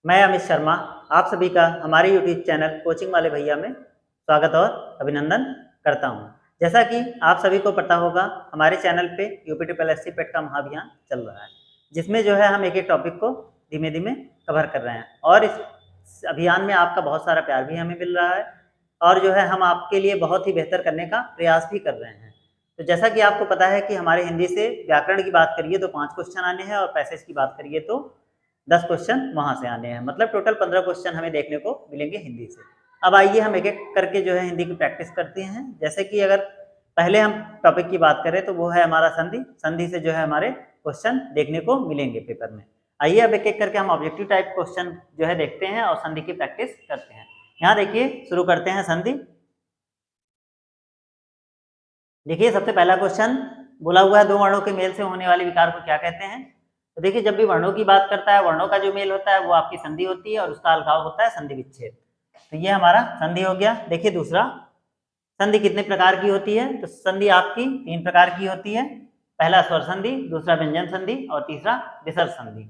मैं अमित शर्मा आप सभी का हमारे यूट्यूब चैनल कोचिंग वाले भैया में स्वागत और अभिनंदन करता हूं। जैसा कि आप सभी को पता होगा, हमारे चैनल पे यूपी ट्रिपल एस सी पेट का महाअभियान चल रहा है, जिसमें जो है हम एक एक टॉपिक को धीमे धीमे कवर कर रहे हैं और इस अभियान में आपका बहुत सारा प्यार भी हमें मिल रहा है और जो है हम आपके लिए बहुत ही बेहतर करने का प्रयास भी कर रहे हैं। तो जैसा कि आपको पता है कि हमारे हिंदी से व्याकरण की बात करिए तो 5 क्वेश्चन आने हैं और पैसेज की बात करिए तो 10 क्वेश्चन वहाँ से आने हैं, मतलब टोटल 15 क्वेश्चन हमें देखने को मिलेंगे हिंदी से। अब आइए हम एक एक करके जो है हिंदी की प्रैक्टिस करते हैं। जैसे कि अगर पहले हम टॉपिक की बात करें तो वो है हमारा संधि। संधि से जो है हमारे क्वेश्चन देखने को मिलेंगे पेपर में। आइए अब एक एक करके हम ऑब्जेक्टिव टाइप क्वेश्चन जो है देखते हैं और संधि की प्रैक्टिस करते हैं। यहाँ देखिए शुरू करते हैं संधि। देखिए सबसे पहला क्वेश्चन बोला हुआ है, दो वर्णों के मेल से होने वाले विकार को क्या कहते हैं। तो देखिए जब भी वर्णों की बात करता है, वर्णों का जो मेल होता है वो आपकी संधि होती है और उसका अलगाव होता है संधि विच्छेद। तो ये हमारा संधि हो गया। देखिए दूसरा, संधि कितने प्रकार की होती है। तो संधि आपकी 3 प्रकार की होती है। पहला स्वर संधि, दूसरा व्यंजन संधि और तीसरा विसर्ग संधि।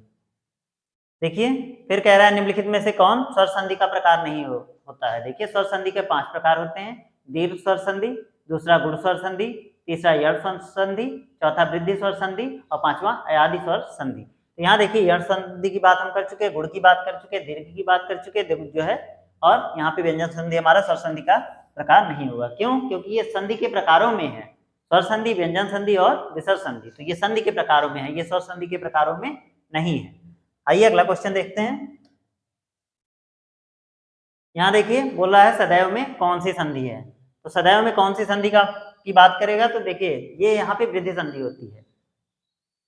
देखिए फिर कह रहा है निम्नलिखित में से कौन स्वर संधि का प्रकार नहीं होता है। देखिए स्वर संधि के 5 प्रकार होते हैं। दीर्घ स्वर संधि, दूसरा गुण स्वर संधि, तीसरा यड़ स्वर संधि, चौथा वृद्धि स्वर संधि और पांचवा अयादि स्वर संधि। तो यहाँ देखिए यड़ संधि की बात हम कर चुके हैं, गुण की बात कर चुके हैं, दीर्घ की बात कर चुके हैं जो है, और यहाँ पे व्यंजन संधि हमारा स्वर संधि का प्रकार नहीं होगा। क्यों? क्योंकि ये संधि के प्रकारों में है, स्वर संधि, व्यंजन संधि और विसर्ग संधि। तो ये संधि के प्रकारों में है, ये स्वर संधि के प्रकारों में नहीं है। आइए अगला क्वेश्चन देखते हैं। यहाँ देखिए बोल रहा है सदैव में कौन सी संधि है। तो सदैव में कौन सी संधि की बात करेगा तो देखिए ये यहाँ पे वृद्धि संधि होती है।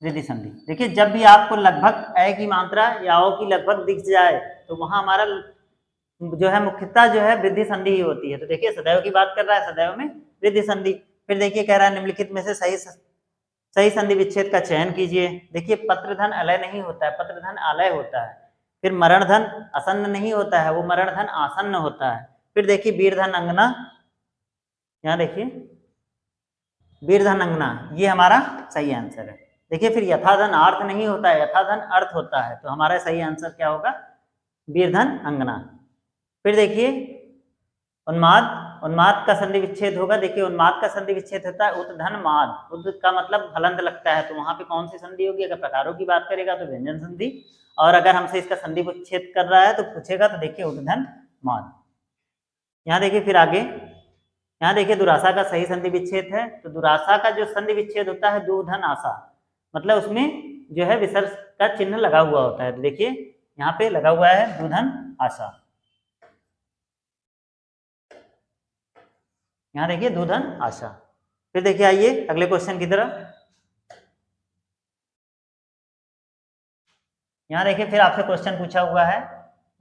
वृद्धि संधि देखिए जब भी आपको लगभग अ की मात्रा या ओ की लगभग दिख जाए तो वहां हमारा जो है मुख्यतः जो है वृद्धि संधि ही होती है। तो देखिए सदैव की बात कर रहा है, सदैव में वृद्धि संधि। फिर देखिए कह रहा है निम्नलिखित में से सही संधि विच्छेद का चयन कीजिए। देखिए पत्रधन अलय नहीं होता है, पत्रधन आलय होता है। फिर मरणधन असन्न नहीं होता है, वो मरणधन आसन्न होता है। फिर देखिए वीरधन अंगना, यहाँ देखिए वीरधन अंगना, ये हमारा सही आंसर है। देखिए फिर यथाधन आर्थ नहीं होता है, यथाधन अर्थ होता है। तो हमारा सही आंसर क्या होगा? वीरधन अंगना। फिर देखिए उन्माद, उन्माद का संधि विच्छेद होगा। देखिए उन्माद का संधि विच्छेद होता है उद्धन माद। उद्ध का मतलब हलंत लगता है, तो वहां पे कौन सी संधि होगी? अगर प्रकारों की बात करेगा तो व्यंजन संधि, और अगर हमसे इसका संधि विच्छेद कर रहा है तो पूछेगा तो देखिए उद्धन माद। यहाँ देखिए फिर आगे, यहाँ देखिए दुरासा का सही संधि विच्छेद है। तो दुरासा का जो संधि विच्छेद होता है दूधन आशा, मतलब उसमें जो है विसर्ग का चिन्ह लगा हुआ होता है। तो देखिए यहाँ पे लगा हुआ है दूधन आशा। यहाँ देखिए दूधन आशा। फिर देखिए आइए अगले क्वेश्चन की तरफ। यहाँ देखिए फिर आपसे क्वेश्चन पूछा हुआ है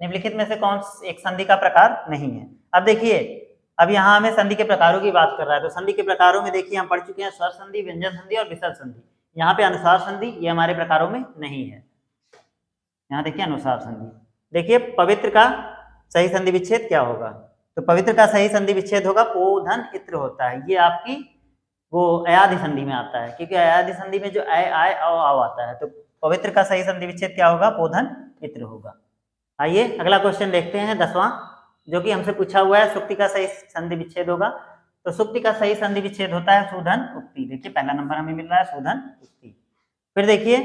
निम्नलिखित में से कौन एक संधि का प्रकार नहीं है। अब देखिए अब यहाँ हमें संधि के प्रकारों की बात कर रहा है। तो संधि के प्रकारों में देखिए हम पढ़ चुके हैं स्वर संधि, व्यंजन संधि और विसर्ग संधि। यहाँ पे अनुस्वार संधि ये हमारे प्रकारों में नहीं है। यहाँ देखिए अनुस्वार संधि। देखिए पवित्र का सही संधि विच्छेद क्या होगा। तो पवित्र का सही संधि विच्छेद होगा पोधन इत्र होता है। ये आपकी वो अयादि संधि में आता है, क्योंकि अयादि संधि में जो आय आव आता है। तो पवित्र का सही संधि विच्छेद क्या होगा? पोधन इत्र होगा। आइए अगला क्वेश्चन देखते हैं 10वां, जो कि हमसे पूछा हुआ है सुक्ति का सही संधि विच्छेद होगा। तो सुक्ति का सही संधि विच्छेद होता है सूधन उक्ति। देखिए पहला नंबर हमें मिल रहा है सूधन उक्ति। फिर देखिए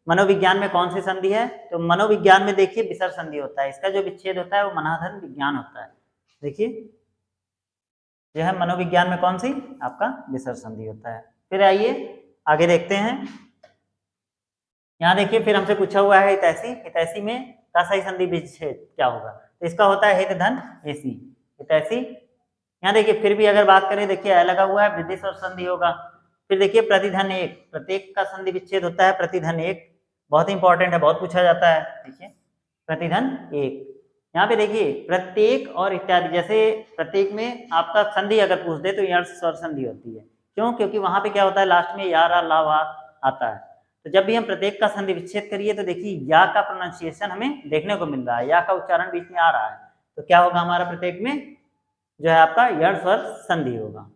मनोविज्ञान में कौन सी संधि है। तो मनोविज्ञान में देखिए विसर्ग संधि होता है। इसका जो विच्छेद होता है वो मनाधन विज्ञान होता है। देखिए जो है मनोविज्ञान में कौन सी आपका विसर्ग संधि होता है। फिर आइए आगे देखते हैं। यहाँ देखिए फिर हमसे पूछा हुआ है हितैषी, हितैषी में का सही संधि विच्छेद क्या होगा। तो इसका होता है हित धन एसी, हितैषी। यहाँ देखिए फिर भी अगर बात करें, देखिए अ लगा हुआ है, वृद्धि स्वर संधि होगा। फिर देखिए प्रतिधन एक, प्रत्येक का संधि विच्छेद होता है प्रतिधन एक, बहुत इंपॉर्टेंट है, बहुत पूछा जाता है। देखिए प्रतिधन एक, यहाँ पे देखिए प्रत्येक और इत्यादि, जैसे प्रत्येक में आपका संधि अगर पूछ दे तो यहाँ स्वर संधि होती है। क्यों? क्योंकि वहां पे क्या होता है लास्ट में या रा ला वा आता है। तो जब भी हम प्रत्येक का संधि विच्छेद करिए तो देखिए या का प्रोनाउंसिएशन हमें देखने को मिल रहा है, या का उच्चारण बीच में आ रहा है। तो क्या होगा हमारा प्रत्येक में जो है आपका यण स्वर संधि होगा।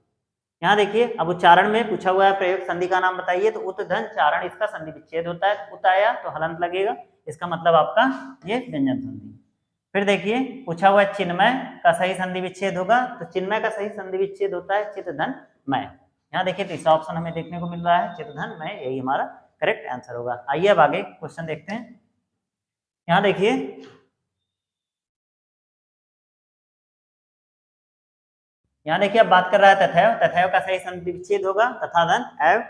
यहाँ देखिए अब उच्चारण में पूछा हुआ है प्रयोग संधि का नाम बताइए, तो उत धन चारण इसका संधि विच्छेद होता है, उत आया तो हलंत लगेगा, इसका मतलब आपका ये व्यंजन संधि। फिर देखिए पूछा हुआ है चिन्मय का सही संधि विच्छेद होगा, तो चिन्मय का सही संधि विच्छेद होता है चित धन मय। यहाँ देखिए तीसरा ऑप्शन हमें देखने को मिल रहा है चित धन मय, यही हमारा करेक्ट आंसर होगा। आइए अब आगे क्वेश्चन देखते हैं। यहाँ देखिए अब बात कर रहा है तथैव, तथैव का सही संधि विच्छेद होगा तथा धन एव।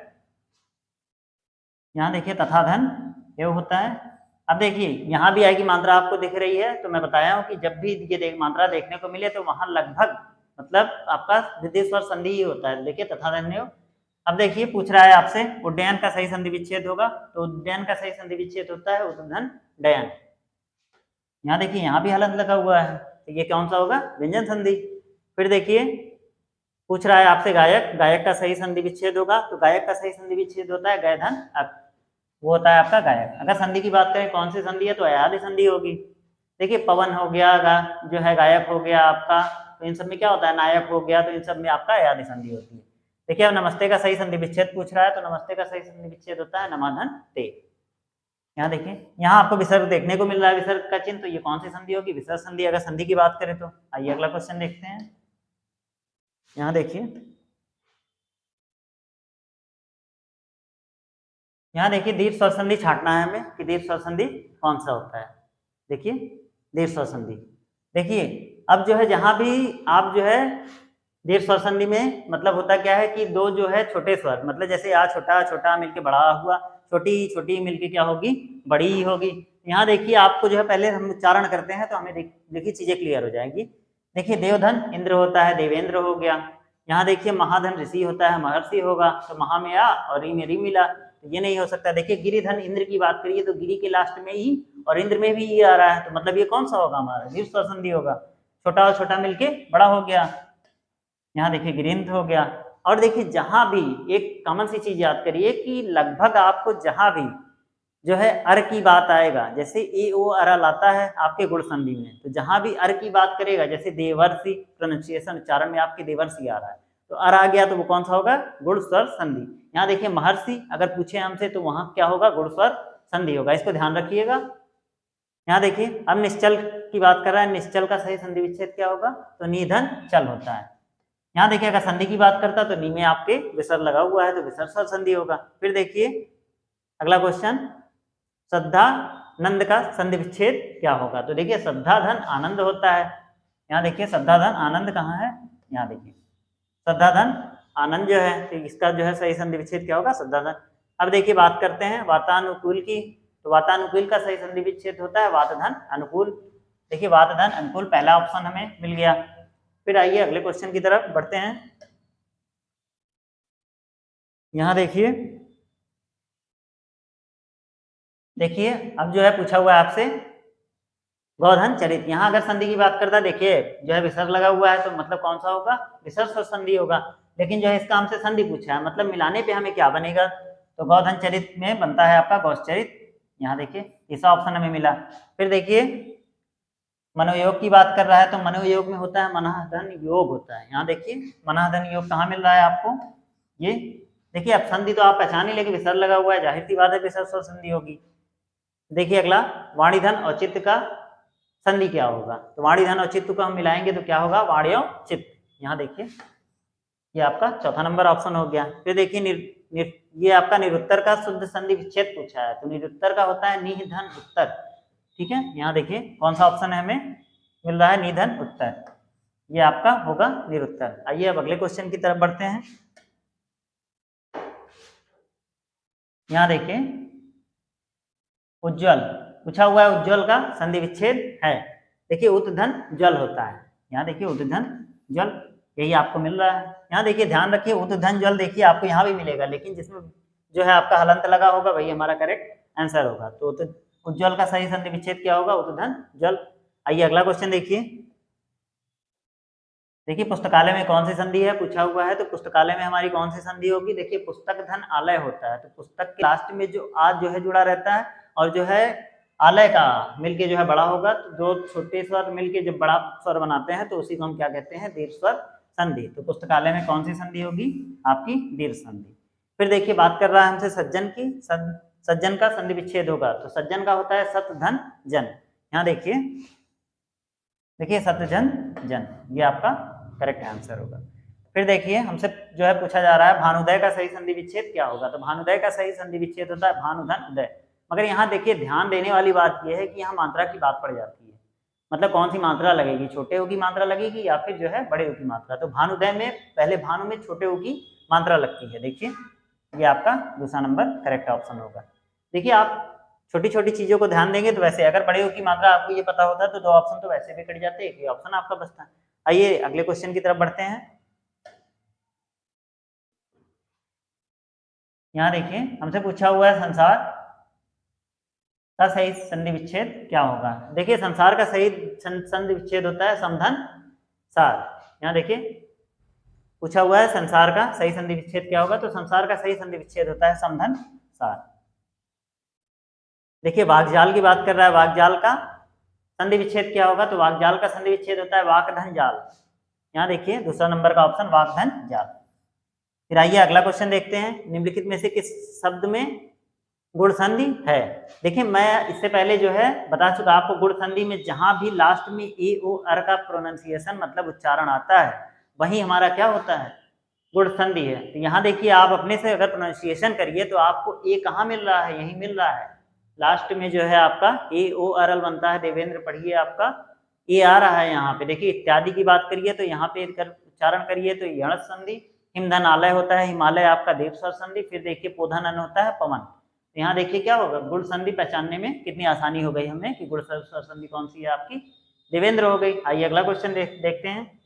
यहाँ देखिए तथा धन एव होता है। अब देखिए यहाँ भी आएगी मात्रा आपको दिख रही है, तो मैं बताया हूँ कि जब भी ये मात्रा देखने को मिले तो वहां लगभग मतलब आपका द्वितीय स्वर संधि ही होता है। देखिए तथा धन एव। अब देखिए पूछ रहा है आपसे उड्डयन का सही संधि विच्छेद होगा, तो उड्डयन का सही संधि विच्छेद होता है उद्धन डयन। यहाँ देखिए यहाँ भी हलंत लगा हुआ है, तो ये कौन सा होगा व्यंजन संधि। फिर देखिए पूछ रहा है आपसे गायक, गायक का सही संधि विच्छेद होगा, तो गायक का सही संधि विच्छेद होता है गय धन अक, वो होता है आपका गायक। अगर संधि की बात करें कौन सी संधि है, तो अयादि संधि होगी। देखिए पवन हो गया, जो है गायक हो गया आपका, तो इन सब में क्या होता है नायक हो गया, तो इन सब में आपका अयादि संधि होती है। देखिए अब नमस्ते का सही संधि विच्छेद पूछ रहा है, तो नमस्ते का सही संधि विच्छेद होता है नमाधन ते। यहाँ देखिए यहाँ आपको विसर्ग देखने को मिल रहा है, विसर्ग का चिन्ह, तो ये कौन सी संधि होगी विसर्ग संधि अगर संधि की बात करें तो। आइए अगला क्वेश्चन देखते हैं। यहाँ देखिए दीर्घ स्वर संधि छांटना है हमें कि दीर्घ स्वर संधि कौन सा होता है। देखिए दीर्घ स्वर संधि, देखिए अब जो है जहां भी आप जो है दीर्घ स्वर संधि में मतलब होता क्या है कि दो जो है छोटे स्वर, मतलब जैसे आ छोटा छोटा मिलके बड़ा हुआ, छोटी छोटी मिलके क्या होगी बड़ी ही होगी। यहाँ देखिए आपको जो है पहले हम उच्चारण करते हैं तो हमें देखिए चीजें क्लियर हो जाएंगी। देखिए देवधन इंद्र होता है देवेंद्र हो गया। यहाँ देखिए महाधन ऋषि होता है महर्षि होगा, तो महा में आ और री में री मिला, तो ये नहीं हो सकता। देखिए गिरिधन इंद्र की बात करिए तो गिरी के लास्ट में ही और इंद्र में भी ये आ रहा है, तो मतलब ये कौन सा होगा हमारा दीर्घ स्वर संधि होगा, छोटा और छोटा मिलके बड़ा हो गया। यहाँ देखिए गिरिंद्र हो गया। और देखिए जहां भी एक कॉमन सी चीज याद करिए कि लगभग आपको जहां भी जो है अर की बात आएगा, जैसे ए ओ अर लाता है आपके गुण संधि में, तो जहां भी अर की बात करेगा, जैसे देवर्षि प्रोनाउंसिएशन उच्चारण में आपके देवर्षि आ रहा है, तो अर आ गया तो वो कौन सा होगा गुण स्वर संधि। यहाँ देखिए महर्षि अगर पूछे हमसे तो वहां क्या होगा गुण स्वर संधि होगा, इसको ध्यान रखिएगा। यहाँ देखिए अब निश्चल की बात कर रहा है, निश्चल का सही संधि विच्छेद क्या होगा, तो निधन चल होता है। यहाँ देखिए अगर संधि की बात करता तो नी में आपके विसर्ग लगा हुआ है, तो विसर्ग स्वर संधि होगा। फिर देखिए अगला क्वेश्चन, श्रद्धा नंद का संधि विच्छेद क्या होगा, तो देखिए श्रद्धा धन आनंद होता है। यहाँ देखिए श्रद्धा धन आनंद कहाँ है, यहाँ देखिए श्रद्धा धन आनंद जो है, तो इसका जो है सही संधि विच्छेद क्या होगा श्रद्धा धन। अब देखिए बात करते हैं वातानुकूल की, तो वातानुकूल का सही संधि विच्छेद होता है वात धन अनुकूल। देखिए वात धन अनुकूल पहला ऑप्शन हमें मिल गया। फिर आइए अगले क्वेश्चन की तरफ बढ़ते हैं। यहाँ देखिए अब जो है पूछा हुआ है आपसे गौधन चरित। यहाँ अगर संधि की बात करता देखिए जो है विसर्ग लगा हुआ है, तो मतलब कौन सा होगा विसर्ग स्वर संधि होगा। लेकिन जो है इसका हमसे संधि पूछा है, मतलब मिलाने पे हमें क्या बनेगा, तो गौधन चरित में बनता है आपका गौचरित। यहाँ देखिए तीसरा ऑप्शन हमें मिला। फिर देखिए मनोयोग की बात कर रहा है, तो मनोयोग में होता है मनःधन योग होता है। यहाँ देखिए मनःधन योग कहाँ मिल रहा है आपको, ये देखिए अब संधि तो आप पहचान ही लेकिन विसर्ग लगा हुआ है, जाहिर सी बात है विसर्ग स्वर संधि होगी। देखिए अगला वाणीधन और चित्त का संधि क्या होगा, तो वाणीधन और चित्त को हम मिलाएंगे तो क्या होगा वाण्यो चित्त। यहाँ देखिए ये आपका चौथा नंबर ऑप्शन हो गया। फिर देखिए ये आपका निरुत्तर का शुद्ध संधि विच्छेद पूछा है, तो निरुत्तर का होता है निधन उत्तर। ठीक है, यहाँ देखिए कौन सा ऑप्शन है हमें मिल रहा है निधन उत्तर, ये आपका होगा निरुत्तर। आइए अब अगले क्वेश्चन की तरफ बढ़ते हैं। यहाँ देखिए उज्ज्वल पूछा हुआ है, उज्ज्वल का संधि विच्छेद है। देखिए उत्धन जल होता है। यहाँ देखिए उत्धन जल यही आपको मिल रहा है। यहाँ देखिए ध्यान रखिए उत्धन जल देखिए आपको यहाँ भी मिलेगा, लेकिन जिसमें जो है आपका हलंत लगा होगा वही हमारा करेक्ट आंसर होगा। तो उज्ज्वल का सही संधि विच्छेद क्या होगा उत्धन जल। आइए अगला क्वेश्चन देखिए पुस्तकालय में कौन सी संधि है पूछा हुआ है, तो पुस्तकालय में हमारी कौन सी संधि होगी, देखिए पुस्तक धन आलय होता है, तो पुस्तक के लास्ट में जो आज जो है जुड़ा रहता है और जो है आलय का मिलके जो है बड़ा होगा, तो दो छोटे स्वर मिलके जब बड़ा स्वर बनाते हैं तो उसी को हम क्या कहते हैं दीर्घ स्वर संधि, तो पुस्तकालय में कौन सी संधि होगी? आपकी दीर्घ संधि। फिर देखिए बात कर रहा है हमसे सज्जन की, सज्जन का संधि विच्छेद होगा, तो सज्जन का होता है सत धन जन। यहाँ देखिए सत जन जन, ये आपका करेक्ट आंसर होगा। फिर देखिए हमसे जो है पूछा जा रहा है भानुदय का सही संधि विच्छेद क्या होगा, तो भानुदय का सही संधि विच्छेद होता है भानुधन उदय। मगर यहाँ देखिए ध्यान देने वाली बात यह है कि यहाँ मात्रा की बात पड़ जाती है, मतलब कौन सी मात्रा लगेगी, छोटे ऊ की मात्रा लगेगी या फिर जो है बड़े ऊ की मात्रा। तो भानुदय में पहले भानु में छोटे ऊ की मात्रा लगती है। देखिए ये आपका दूसरा नंबर करेक्ट ऑप्शन होगा। देखिए आप छोटी छोटी चीजों को ध्यान देंगे तो वैसे अगर बड़े ऊ की मात्रा आपको ये पता होता तो 2 ऑप्शन तो वैसे भी कट जाते, एक ही ऑप्शन आपका बचता है। आइए अगले क्वेश्चन की तरफ बढ़ते हैं। यहाँ देखिए हमसे पूछा हुआ है संसार का सही संधि विच्छेद क्या होगा। देखिए संसार का सही संधि विच्छेद होता है समधन सार। यहाँ देखिए पूछा हुआ है संसार का सही संधि विच्छेद क्या होगा, तो संसार का सही संधि विच्छेद होता है समधन सार। देखिए वाकजाल की बात कर रहा है, वाकजाल का संधि विच्छेद क्या होगा, तो वाकजाल का संधि विच्छेद होता है वाकधन जाल। यहाँ देखिए दूसरा नंबर का ऑप्शन वाकधन जाल। फिर आइए अगला क्वेश्चन देखते हैं, निम्नलिखित में से किस शब्द में गुण संधि है। देखिए मैं इससे पहले जो है बता चुका आपको, गुण संधि में जहां भी लास्ट में ए ओ अर का प्रोनाउंसिएशन मतलब उच्चारण आता है वही हमारा क्या होता है, गुण संधि है। तो यहाँ देखिए आप अपने से अगर प्रोनाउंसिएशन करिए तो आपको ए कहाँ मिल रहा है, यही मिल रहा है लास्ट में जो है आपका ए ओ अर एल बनता है। देवेंद्र पढ़िए आपका ए आ रहा है यहाँ पे। देखिए इत्यादि की बात करिए तो यहाँ पे उच्चारण करिए तो यण संधि। हिमधन आलय होता है, हिमालय आपका देव स्वर संधि। फिर देखिए पोधन अन होता है पवन। यहाँ देखिए क्या होगा, गुण संधि पहचानने में कितनी आसानी हो गई हमें कि गुण स्वर संधि कौन सी है आपकी, देवेंद्र हो गई। आइए अगला क्वेश्चन देखते हैं।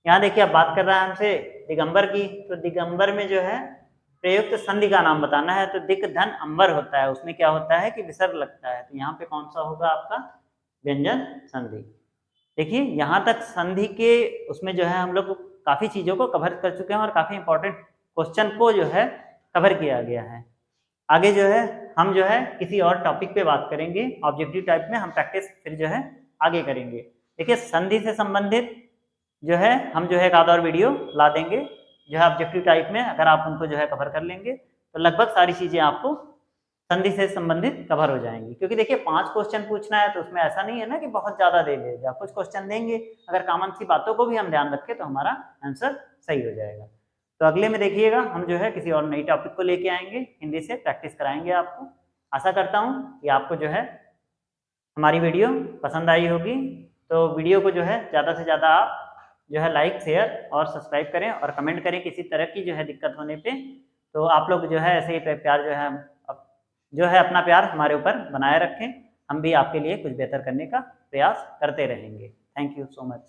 यहाँ देखिए अब बात कर रहा है हमसे दिगंबर की, तो दिगंबर में जो है प्रयुक्त संधि का नाम बताना है। तो दिक धन अंबर होता है, उसमें क्या होता है कि विसर्ग लगता है, तो यहाँ पे कौन सा होगा आपका व्यंजन संधि। देखिए यहाँ तक संधि के उसमें जो है हम लोग काफी चीजों को कवर कर चुके हैं और काफी इंपॉर्टेंट क्वेश्चन को जो है कवर किया गया है। आगे जो है हम जो है किसी और टॉपिक पे बात करेंगे, ऑब्जेक्टिव टाइप में हम प्रैक्टिस फिर जो है आगे करेंगे। देखिए संधि से संबंधित जो है हम जो है एक आधा और वीडियो ला देंगे जो है ऑब्जेक्टिव टाइप में, अगर आप उनको जो है कवर कर लेंगे तो लगभग सारी चीजें आपको संधि से संबंधित कवर हो जाएंगी। क्योंकि देखिए 5 क्वेश्चन पूछना है तो उसमें ऐसा नहीं है ना कि बहुत ज्यादा दे देगा, कुछ क्वेश्चन देंगे, अगर कॉमन सी बातों को भी हम ध्यान रखें तो हमारा आंसर सही हो जाएगा। तो अगले में देखिएगा हम जो है किसी और नई टॉपिक को लेके आएंगे, हिंदी से प्रैक्टिस कराएंगे आपको। आशा करता हूँ कि आपको जो है हमारी वीडियो पसंद आई होगी। तो वीडियो को जो है ज़्यादा से ज़्यादा आप जो है लाइक शेयर और सब्सक्राइब करें और कमेंट करें किसी तरह की जो है दिक्कत होने पे। तो आप लोग जो है ऐसे ही प्यार जो है अपना प्यार हमारे ऊपर बनाए रखें, हम भी आपके लिए कुछ बेहतर करने का प्रयास करते रहेंगे। Thank you so much.